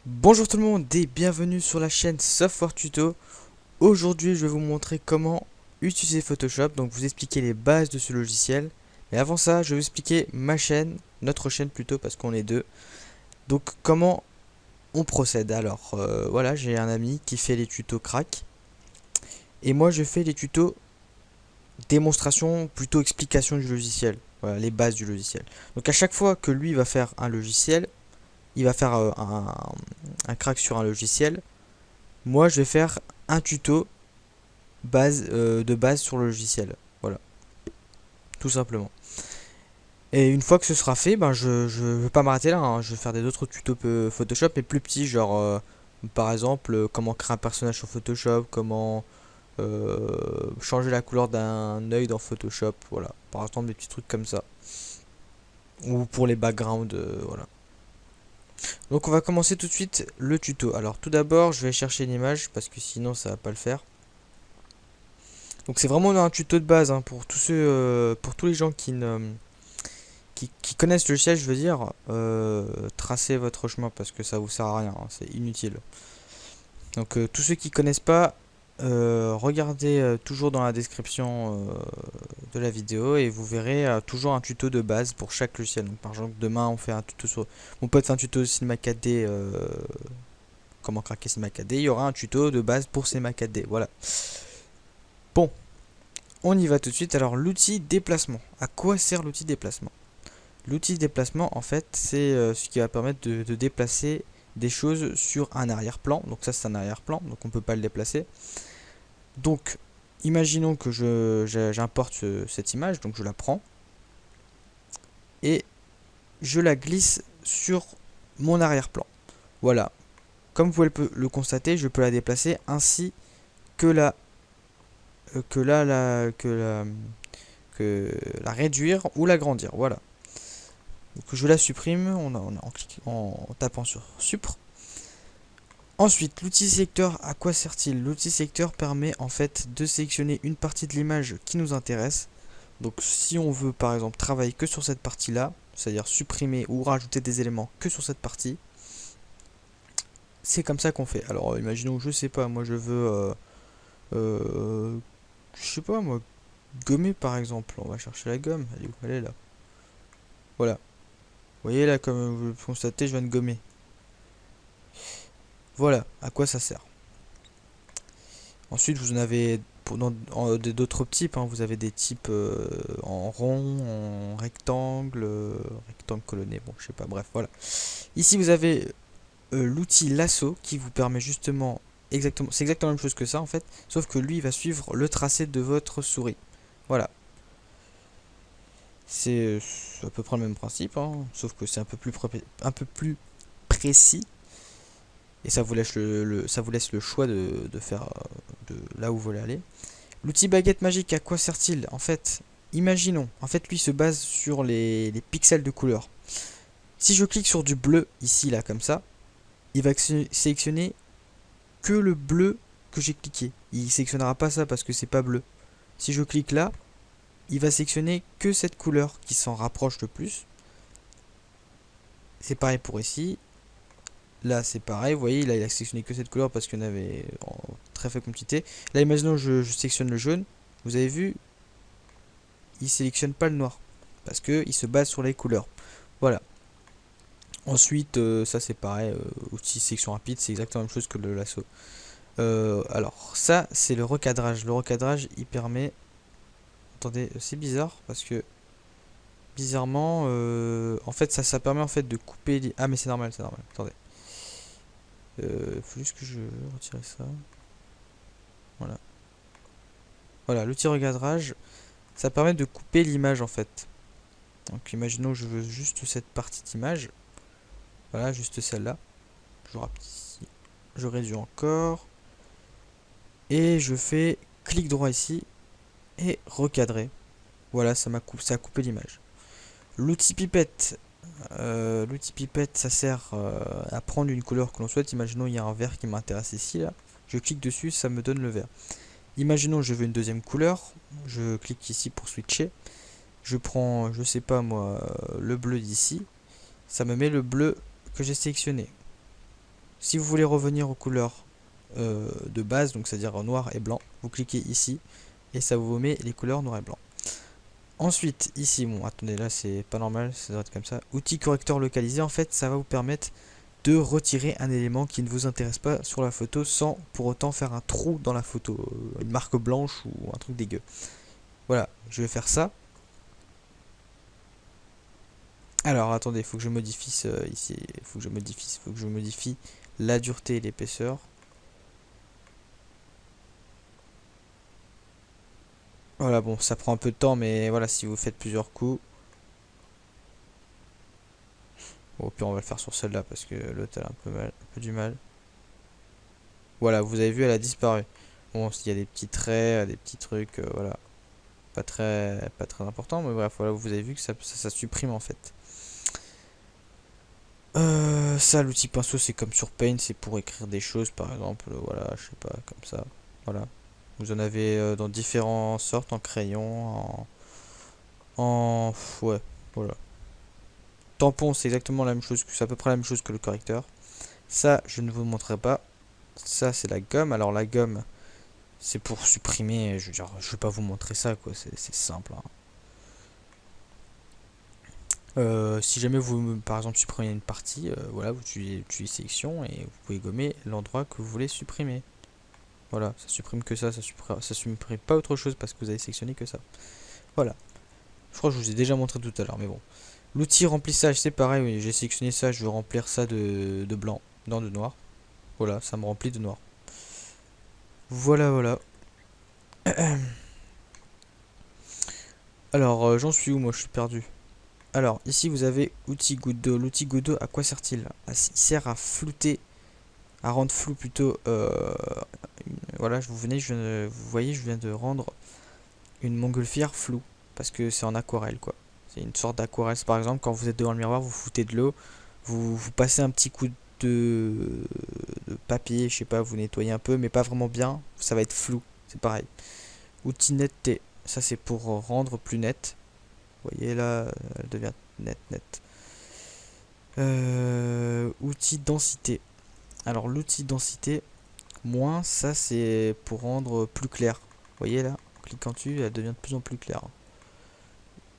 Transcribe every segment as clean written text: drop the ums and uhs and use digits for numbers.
Bonjour tout le monde et bienvenue sur la chaîne Software Tuto. Aujourd'hui je vais vous montrer comment utiliser Photoshop, donc vous expliquer les bases de ce logiciel. Mais avant ça je vais vous expliquer ma chaîne, notre chaîne plutôt parce qu'on est deux. Donc comment on procède. Alors voilà, j'ai un ami qui fait les tutos crack. Et moi je fais les tutos démonstration, plutôt explication du logiciel. Voilà, les bases du logiciel. Donc à chaque fois que lui va faire un logiciel, il va faire un crack sur un logiciel. Moi, je vais faire un tuto de base sur le logiciel. Voilà, tout simplement. Et une fois que ce sera fait, ben je vais pas m'arrêter là, hein. Je vais faire des autres tutos Photoshop, mais plus petits, genre par exemple comment créer un personnage sur Photoshop, comment changer la couleur d'un œil dans Photoshop, voilà. Par exemple des petits trucs comme ça. Ou pour les backgrounds, voilà. Donc on va commencer tout de suite le tuto. Alors tout d'abord, je vais chercher une image parce que sinon ça va pas le faire. Donc c'est vraiment un tuto de base hein, pour tous ceux, pour tous les gens qui connaissent le logiciel, je veux dire, tracez votre chemin parce que ça vous sert à rien, hein, c'est inutile. Donc tous ceux qui connaissent pas, regardez toujours dans la description de la vidéo et vous verrez toujours un tuto de base pour chaque logiciel. Donc par exemple demain on fait un tuto sur, mon pote fait un tuto Cinema 4D, comment craquer Cinema 4D, il y aura un tuto de base pour Cinema 4D, voilà. Bon, on y va tout de suite. Alors l'outil déplacement. À quoi sert l'outil déplacement? L'outil déplacement en fait c'est ce qui va permettre de déplacer des choses sur un arrière-plan. Donc ça c'est un arrière-plan, donc on ne peut pas le déplacer. Donc imaginons que j'importe cette image, donc je la prends et je la glisse sur mon arrière-plan. Voilà. Comme vous pouvez le constater, je peux la déplacer ainsi que la réduire ou l'agrandir. Voilà. Donc je la supprime en tapant sur Supr. Ensuite, l'outil sélecteur, à quoi sert-il? L'outil sélecteur permet en fait de sélectionner une partie de l'image qui nous intéresse. Donc si on veut par exemple travailler que sur cette partie-là, c'est-à-dire supprimer ou rajouter des éléments que sur cette partie, c'est comme ça qu'on fait. Alors imaginons, je sais pas, moi je veux, je sais pas moi, gommer par exemple. On va chercher la gomme, elle est où? Elle est là. Voilà. Vous voyez là, comme vous le constatez, je viens de gommer. Voilà à quoi ça sert. Ensuite, vous en avez d'autres types, hein. Vous avez des types en rond, en rectangle, rectangle colonné, bon, je sais pas, bref, voilà. Ici, vous avez l'outil lasso qui vous permet justement, c'est exactement la même chose que ça en fait, sauf que lui, il va suivre le tracé de votre souris. Voilà. C'est à peu près le même principe, hein, sauf que c'est un peu plus précis. Et ça vous laisse ça vous laisse le choix de faire de là où vous voulez aller. L'outil baguette magique, à quoi sert-il? En fait, imaginons, en fait lui se base sur les pixels de couleur. Si je clique sur du bleu, ici là comme ça, il va sélectionner que le bleu que j'ai cliqué. Il sélectionnera pas ça parce que c'est pas bleu. Si je clique là, il va sélectionner que cette couleur qui s'en rapproche le plus. C'est pareil pour ici. Là c'est pareil, vous voyez, là il a sélectionné que cette couleur parce qu'il y en avait en très faible quantité. Là imaginons je sélectionne le jaune, vous avez vu, il sélectionne pas le noir parce que il se base sur les couleurs. Voilà. Ensuite, ça c'est pareil, outil sélection rapide, c'est exactement la même chose que le lasso. Alors ça c'est le recadrage. Le recadrage il permet, attendez, c'est bizarre parce que bizarrement, en fait ça permet en fait de couper les... Ah mais c'est normal, attendez. Faut juste que je retire ça. Voilà. Voilà, l'outil recadrage, ça permet de couper l'image en fait. Donc imaginons que je veux juste cette partie d'image. Voilà, juste celle-là. Je rapetissis. Je réduis encore. Et je fais clic droit ici et recadrer. Voilà, ça a coupé l'image. L'outil pipette. L'outil pipette, ça sert à prendre une couleur que l'on souhaite. Imaginons il y a un vert qui m'intéresse ici là. Je clique dessus, ça me donne le vert. Imaginons je veux une deuxième couleur. Je clique ici pour switcher. Je prends, je sais pas moi, le bleu d'ici. Ça me met le bleu que j'ai sélectionné. Si vous voulez revenir aux couleurs de base, donc c'est-à-dire noir et blanc, vous cliquez ici et ça vous met les couleurs noir et blanc. Ensuite, ici, bon, attendez, là c'est pas normal, ça doit être comme ça. Outil correcteur localisé, en fait, ça va vous permettre de retirer un élément qui ne vous intéresse pas sur la photo sans pour autant faire un trou dans la photo, une marque blanche ou un truc dégueu. Voilà, je vais faire ça. Alors, attendez, il faut que je modifie ici, faut que je modifie la dureté et l'épaisseur. Voilà, bon, ça prend un peu de temps, mais voilà, si vous faites plusieurs coups. Bon, au pire, on va le faire sur celle-là parce que l'autre, elle a un peu du mal. Voilà, vous avez vu, elle a disparu. Bon, il y a des petits traits, des petits trucs, voilà. Pas très important, mais bref, voilà, vous avez vu que ça supprime en fait. Ça, l'outil pinceau, c'est comme sur Paint, c'est pour écrire des choses, par exemple, voilà, je sais pas, comme ça. Voilà. Vous en avez dans différentes sortes, en crayon, ouais, voilà. Tampon, c'est exactement la même chose, c'est à peu près la même chose que le correcteur. Ça, je ne vous montrerai pas. Ça, c'est la gomme. Alors, la gomme, c'est pour supprimer, je veux dire, je vais pas vous montrer ça, quoi, c'est simple, hein. Si jamais vous, par exemple, supprimez une partie, voilà, vous utilisez sélection et vous pouvez gommer l'endroit que vous voulez supprimer. Voilà, ça supprime que ça supprime pas autre chose parce que vous avez sélectionné que ça. Voilà. Je crois que je vous ai déjà montré tout à l'heure, mais bon. L'outil remplissage, c'est pareil, oui, j'ai sélectionné ça, je veux remplir ça de blanc, non de noir. Voilà, ça me remplit de noir. Voilà, voilà. Alors, j'en suis où moi? Je suis perdu. Alors, ici vous avez outil goutte d'eau. L'outil goutte d'eau, à quoi sert-il? Il sert à flouter, à rendre flou plutôt. Voilà, vous voyez, je viens de rendre une montgolfière floue parce que c'est en aquarelle, quoi. C'est une sorte d'aquarelle. Par exemple, quand vous êtes devant le miroir, vous foutez de l'eau, vous passez un petit coup de papier, je sais pas, vous nettoyez un peu, mais pas vraiment bien, ça va être flou. C'est pareil. Outil netteté, ça c'est pour rendre plus net. Vous voyez là, elle devient net. Outil densité. Alors l'outil densité, moins, ça c'est pour rendre plus clair. Vous voyez là, en cliquant dessus, elle devient de plus en plus claire.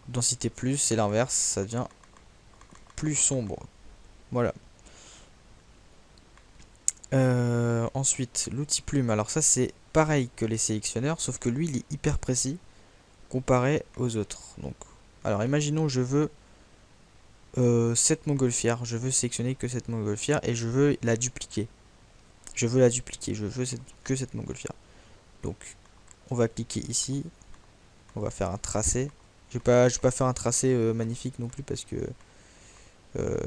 Densité plus, c'est l'inverse, ça devient plus sombre. Voilà. Ensuite, l'outil plume. Alors ça c'est pareil que les sélectionneurs, sauf que lui il est hyper précis comparé aux autres. Donc, alors imaginons je veux cette montgolfière, je veux sélectionner que cette montgolfière et je veux la dupliquer. Je veux que cette montgolfière. Donc, on va cliquer ici, on va faire un tracé. Je vais pas faire un tracé magnifique non plus parce que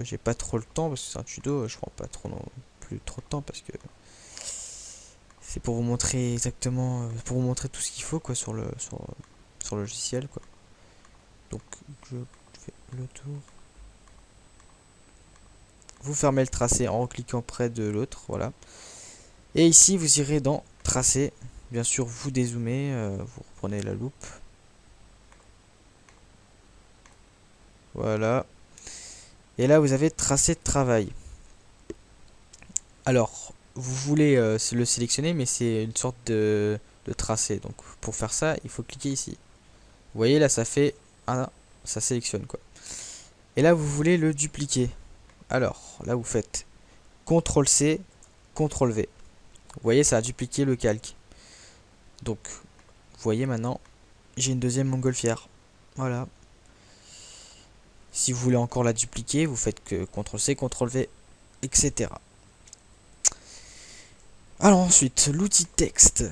j'ai pas trop le temps, parce que c'est un tuto, je prends pas trop non plus trop de temps parce que c'est pour vous montrer exactement, pour vous montrer tout ce qu'il faut quoi sur le logiciel quoi. Donc je fais le tour. Vous fermez le tracé en cliquant près de l'autre, voilà. Et ici vous irez dans tracé, bien sûr vous dézoomez, vous reprenez la loupe. Voilà. Et là vous avez tracé de travail. Alors, vous voulez le sélectionner, mais c'est une sorte de tracé. Donc pour faire ça, il faut cliquer ici. Vous voyez là, ça fait ça sélectionne quoi. Et là, vous voulez le dupliquer. Alors, là, vous faites CTRL-C, CTRL-V. Vous voyez, ça a dupliqué le calque. Donc, vous voyez maintenant, j'ai une deuxième montgolfière. Voilà. Si vous voulez encore la dupliquer, vous faites que CTRL-C, CTRL-V, etc. Alors ensuite, l'outil texte.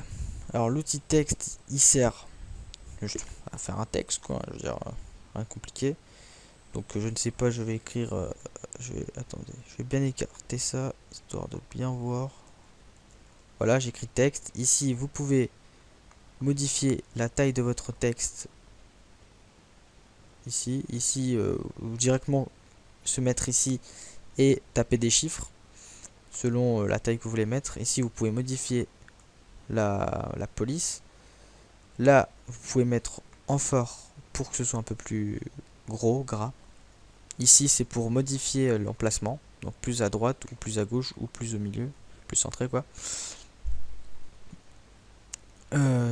Alors l'outil texte, il sert juste à faire un texte, quoi. Je veux dire, rien de compliqué. Donc je ne sais pas, je vais écrire. Attendez, je vais bien écarter ça, histoire de bien voir. Voilà, j'écris texte. Ici, vous pouvez modifier la taille de votre texte. Ici, ou directement se mettre ici et taper des chiffres selon la taille que vous voulez mettre. Ici, vous pouvez modifier la police. Là, vous pouvez mettre en fort pour que ce soit un peu plus gros, gras. Ici, c'est pour modifier l'emplacement. Donc plus à droite ou plus à gauche ou plus au milieu, plus centré quoi.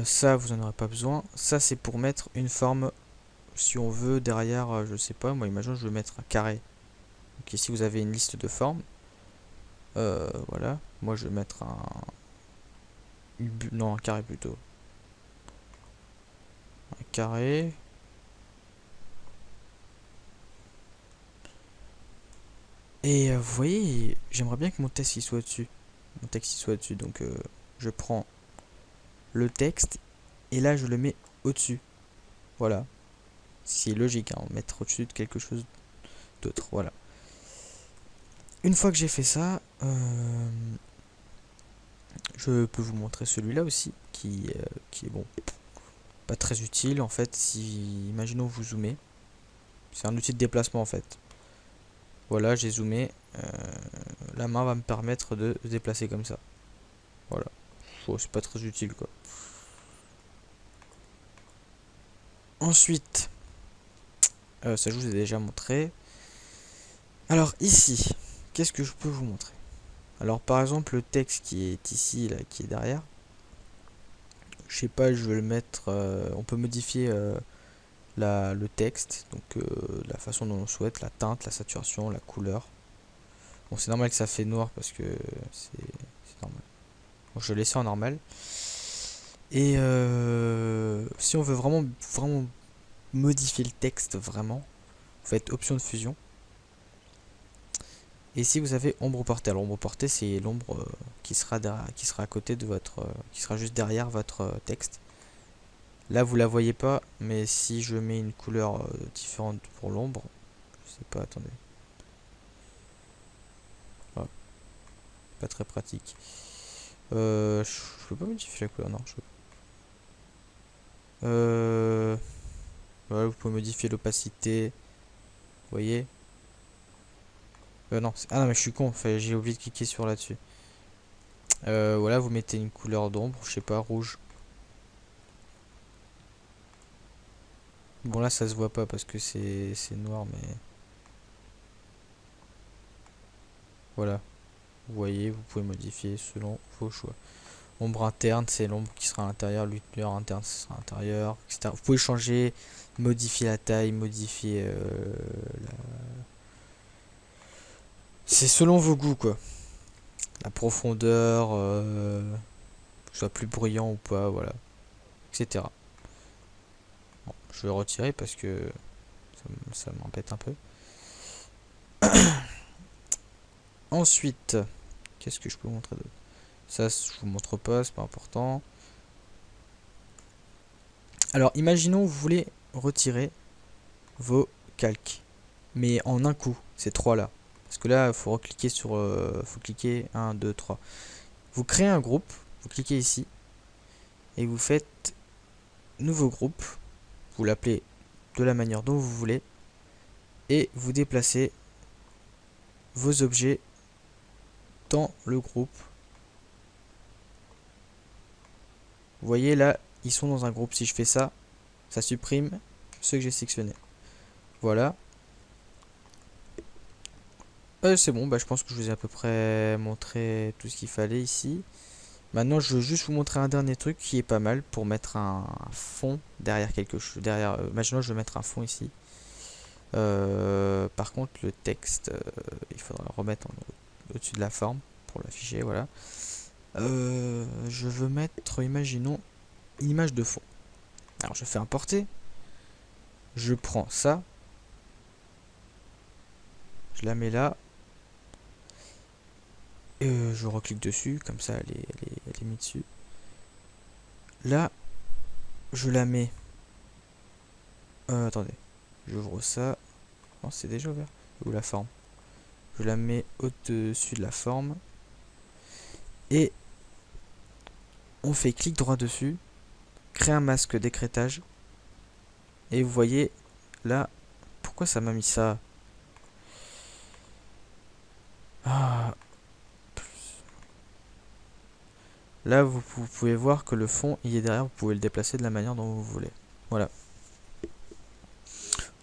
Ça vous en aurez pas besoin. Ça c'est pour mettre une forme, si on veut derrière, je sais pas, moi imaginons je veux mettre un carré. Donc ici vous avez une liste de formes. Voilà, moi je vais mettre non, un carré plutôt. Un carré. Et vous voyez, j'aimerais bien que mon texte il soit dessus. Mon texte il soit dessus, donc je prends le texte et là je le mets au-dessus. Voilà. C'est logique, hein, mettre au-dessus de quelque chose d'autre. Voilà. Une fois que j'ai fait ça, je peux vous montrer celui-là aussi, qui est bon, pas très utile en fait. Si, imaginons vous zoomez, c'est un outil de déplacement en fait. Voilà, j'ai zoomé, la main va me permettre de se déplacer comme ça. Voilà, c'est pas très utile quoi. Ensuite, ça je vous ai déjà montré. Alors ici, qu'est-ce que je peux vous montrer? Alors par exemple le texte qui est ici, là, qui est derrière, je sais pas, je vais le mettre, on peut modifier le texte, donc la façon dont on souhaite, la teinte, la saturation, la couleur. Bon c'est normal que ça fait noir parce que c'est normal. Bon, je vais laisser en normal. Et si on veut vraiment modifier le texte vraiment, vous faites option de fusion. Et si vous avez ombre portée, alors ombre portée c'est l'ombre qui sera à côté de votre, qui sera juste derrière votre texte. Là vous la voyez pas, mais si je mets une couleur différente pour l'ombre, je sais pas, attendez. Ah, pas très pratique. Je peux pas modifier la couleur, non. Voilà, vous pouvez modifier l'opacité. Vous voyez. Non, ah non mais je suis con, j'ai oublié de cliquer sur là-dessus. Voilà, vous mettez une couleur d'ombre, je sais pas, rouge. Bon là ça se voit pas parce que c'est noir, mais voilà. Vous voyez, vous pouvez modifier selon vos choix. Ombre interne, c'est l'ombre qui sera à l'intérieur, lumière interne, ce sera à l'intérieur, etc. Vous pouvez changer, modifier la taille, modifier c'est selon vos goûts quoi. La profondeur, que ce soit plus bruyant ou pas, voilà, etc. Bon, je vais retirer parce que ça m'embête un peu. Ensuite, qu'est-ce que je peux vous montrer d'autre? Ça, je vous montre pas, c'est pas important. Alors, imaginons vous voulez retirer vos calques, mais en un coup, ces trois là. Parce que là, il faut recliquer sur, faut cliquer 1, 2, 3. Vous créez un groupe, vous cliquez ici, et vous faites nouveau groupe. Vous l'appelez de la manière dont vous voulez, et vous déplacez vos objets dans le groupe. Vous voyez là, ils sont dans un groupe. Si je fais ça, ça supprime ceux que j'ai sélectionnés. Voilà. C'est bon, bah, je pense que je vous ai à peu près montré tout ce qu'il fallait ici. Maintenant, je veux juste vous montrer un dernier truc qui est pas mal pour mettre un fond derrière quelque chose. Derrière, imaginons je vais mettre un fond ici. Par contre, le texte, il faudra le remettre au-dessus de la forme pour l'afficher. Voilà. Je veux mettre, imaginons, une image de fond. Alors, je fais importer. Je prends ça. Je la mets là. Je reclique dessus, comme ça elle est mise dessus. Là, je la mets. Attendez, j'ouvre ça. Non, c'est déjà ouvert. Ou la forme. Je la mets au-dessus de la forme. Et on fait clic droit dessus. Créer un masque d'écrêtage. Et vous voyez là. Pourquoi ça m'a mis ça? Ah. Là, vous pouvez voir que le fond il est derrière. Vous pouvez le déplacer de la manière dont vous voulez. Voilà.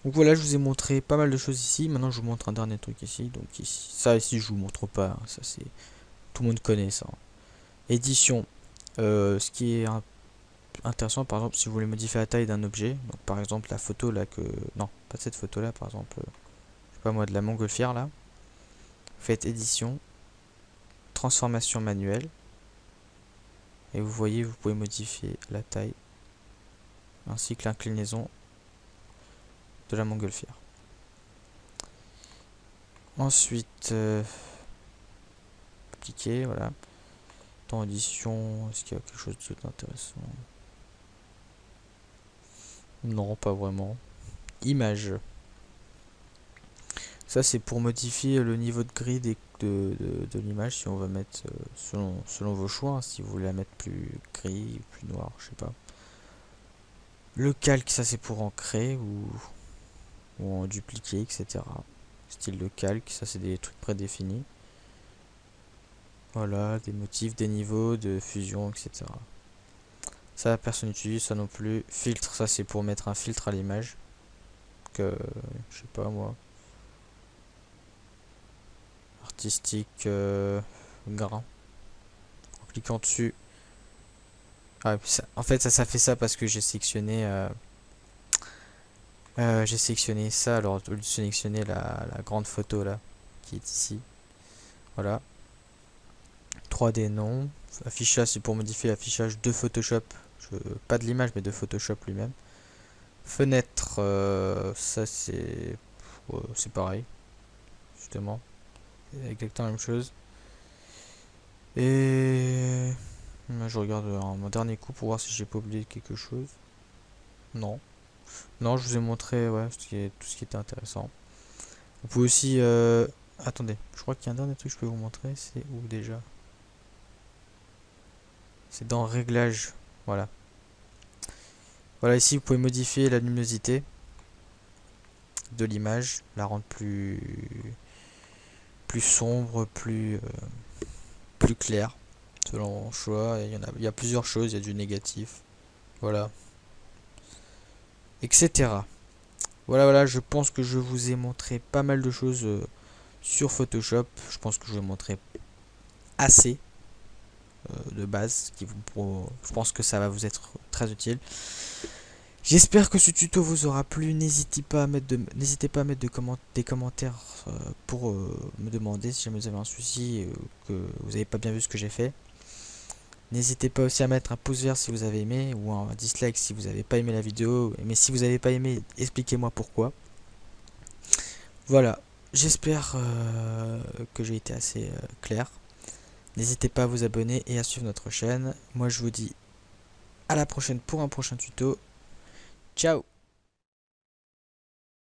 Donc voilà, je vous ai montré pas mal de choses ici. Maintenant, je vous montre un dernier truc ici. Donc ici, ça ici, je vous montre pas, hein. Ça c'est tout le monde connaît ça, hein. Édition. Ce qui est intéressant, par exemple, si vous voulez modifier la taille d'un objet. Donc par exemple la photo là que, non, pas cette photo là, par exemple, je sais pas moi, de la montgolfière là. Faites édition, transformation manuelle. Et vous voyez, vous pouvez modifier la taille ainsi que l'inclinaison de la montgolfière. Ensuite, appliquer, voilà. Dans édition, est-ce qu'il y a quelque chose d'intéressant? Non, pas vraiment. Image. Ça, c'est pour modifier le niveau de gris de l'image, si on va mettre selon vos choix, hein, si vous voulez la mettre plus gris, plus noir, je sais pas. Le calque, ça c'est pour ancrer ou en dupliquer, etc. Style de calque, ça c'est des trucs prédéfinis. Voilà, des motifs, des niveaux de fusion, etc. Ça, personne n'utilise ça non plus. Filtre, ça c'est pour mettre un filtre à l'image. Que, je sais pas moi. Artistique, grain. En cliquant dessus. Ah, ça, en fait, ça fait ça parce que j'ai sélectionné ça. Alors, au lieu de sélectionner la grande photo là, qui est ici. Voilà. 3D non. Affichage, c'est pour modifier l'affichage de Photoshop. Pas de l'image, mais de Photoshop lui-même. Fenêtre, ça c'est pareil. Justement. C'est exactement la même chose. Et je regarde mon dernier coup pour voir si j'ai pas oublié quelque chose. Non. Non, je vous ai montré ouais, tout ce qui était intéressant. Vous pouvez aussi... attendez, je crois qu'il y a un dernier truc que je peux vous montrer. C'est où déjà? C'est dans Réglages. Voilà. Voilà, ici vous pouvez modifier la luminosité de l'image, la rendre plus sombre, plus claire, selon le choix. Il y a plusieurs choses, il y a du négatif. Voilà. Etc. Voilà, je pense que je vous ai montré pas mal de choses sur Photoshop. Je pense que je vous ai montré assez de base. Je pense que ça va vous être très utile. J'espère que ce tuto vous aura plu. N'hésitez pas à mettre des commentaires pour me demander si jamais vous avez un souci, que vous n'avez pas bien vu ce que j'ai fait. N'hésitez pas aussi à mettre un pouce vert si vous avez aimé, ou un dislike si vous n'avez pas aimé la vidéo. Mais si vous n'avez pas aimé, expliquez-moi pourquoi. Voilà, j'espère que j'ai été assez clair. N'hésitez pas à vous abonner et à suivre notre chaîne. Moi je vous dis à la prochaine pour un prochain tuto. Ciao!